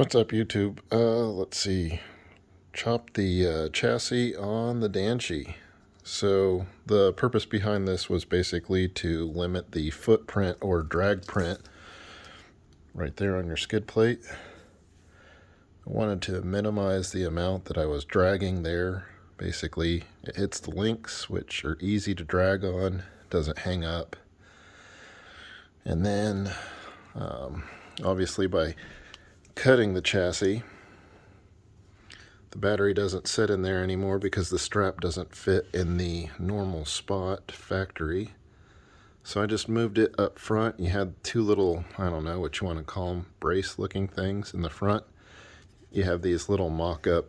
What's up, YouTube? Let's see. Chop the chassis on the Danchee. So the purpose behind this was basically to limit the footprint or drag print right there on your skid plate. I wanted to minimize the amount that I was dragging there. Basically, it hits the links, which are easy to drag on, doesn't hang up. And then, obviously, by cutting the chassis, the battery doesn't sit in there anymore because the strap doesn't fit in the normal spot factory. So I just moved it up front. You had two little, I don't know what you want to call them, brace looking things in the front. You have these little mock-up,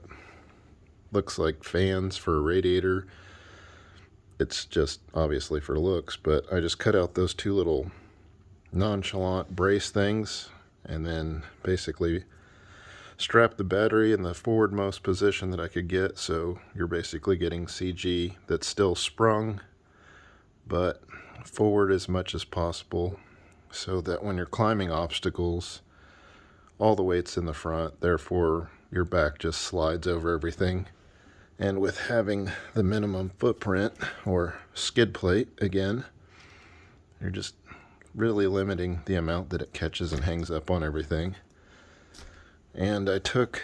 looks like fans for a radiator. It's just obviously for looks, but I just cut out those two little nonchalant brace things and then basically strap the battery in the forwardmost position that I could get, so you're basically getting CG that's still sprung but forward as much as possible, so that when you're climbing obstacles, all the weight's in the front, therefore your back just slides over everything. And with having the minimum footprint or skid plate, again, you're just really limiting the amount that it catches and hangs up on everything. And I took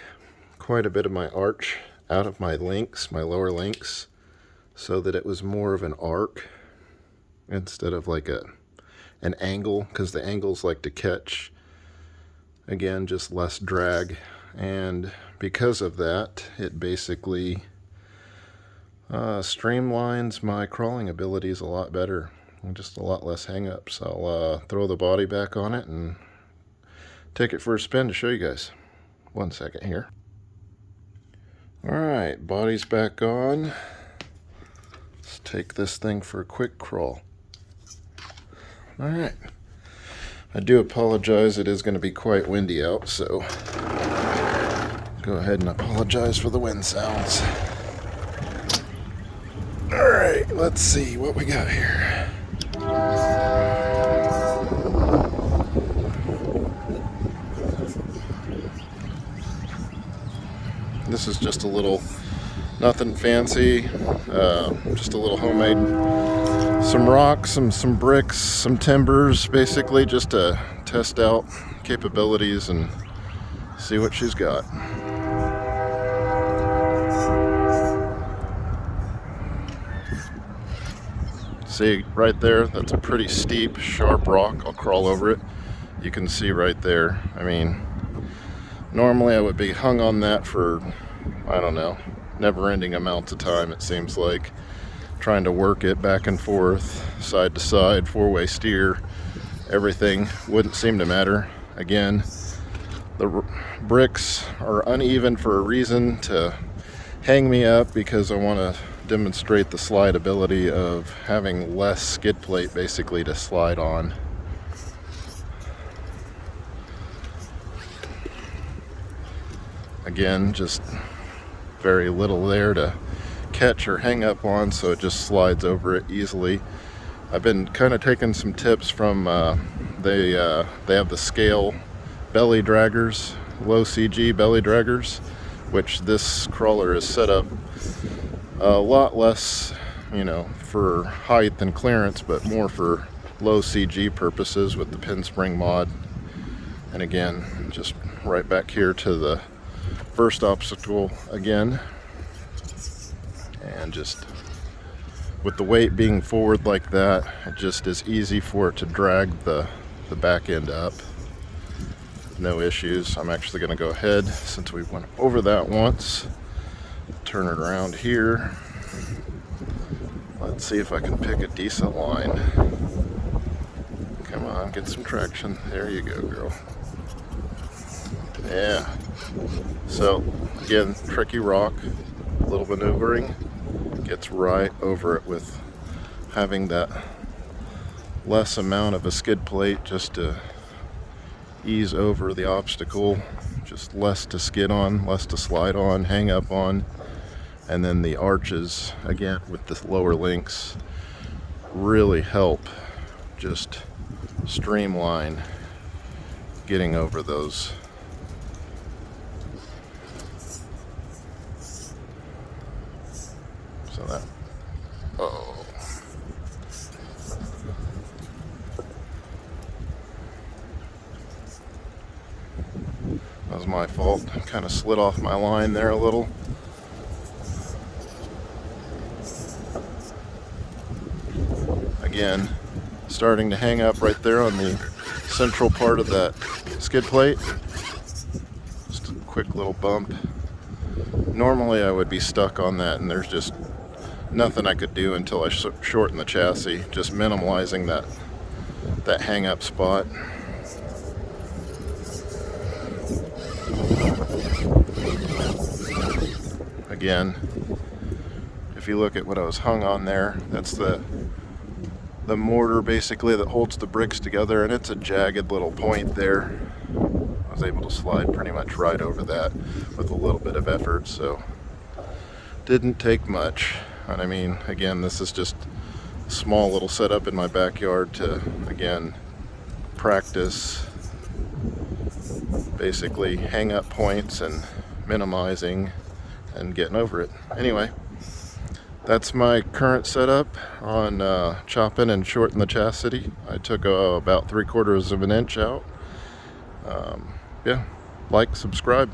quite a bit of my arch out of my links, my lower links, so that it was more of an arc instead of like an angle, because the angles like to catch. Again, just less drag. And because of that, it basically streamlines my crawling abilities a lot better. And just a lot less hang-ups. I'll throw the body back on it and take it for a spin to show you guys. 1 second here. Alright, body's back on. Let's take this thing for a quick crawl. Alright. I do apologize, it is going to be quite windy out, so go ahead and apologize for the wind sounds. Alright, let's see what we got here. This is just a little, nothing fancy, just a little homemade, some rocks, some bricks, some timbers, basically just to test out capabilities and see what she's got. See right there, that's a pretty steep, sharp rock. I'll crawl over it. You can see right there, I mean, normally I would be hung on that for, I don't know, never-ending amounts of time, it seems like, trying to work it back and forth, side to side, four-way steer, everything wouldn't seem to matter. Again, the bricks are uneven for a reason, to hang me up, because I want to demonstrate the slide ability of having less skid plate basically to slide on. Again, just very little there to catch or hang up on, so it just slides over it easily. I've been kind of taking some tips from, they have the scale belly draggers, low CG belly draggers, which this crawler is set up a lot less, you know, for height and clearance, but more for low CG purposes with the pin spring mod. And again, just right back here to the first obstacle again, and just with the weight being forward like that, it just is easy for it to drag the back end up. No issues. I'm actually going to go ahead, since we went over that once, turn it around here. Let's see if I can pick a decent line. Come on, get some traction. There you go, girl. Yeah. So, again, tricky rock, a little maneuvering, gets right over it with having that less amount of a skid plate just to ease over the obstacle, just less to skid on, less to slide on, hang up on. And then the arches, again, with the lower links, really help just streamline getting over those That was my fault. Kind of slid off my line there a little. Again, starting to hang up right there on the central part of that skid plate. Just a quick little bump. Normally I would be stuck on that, and there's just nothing I could do until I shorten the chassis, just minimalizing that hang up spot. Again, if you look at what I was hung on there, that's the mortar basically that holds the bricks together, and it's a jagged little point there. I was able to slide pretty much right over that with a little bit of effort, so didn't take much. And I mean, again, this is just a small little setup in my backyard to, again, practice basically hang up points and minimizing and getting over it. Anyway, that's my current setup on chopping and shorting the chassis. I took about 3/4 of an inch out. Yeah, like, subscribe.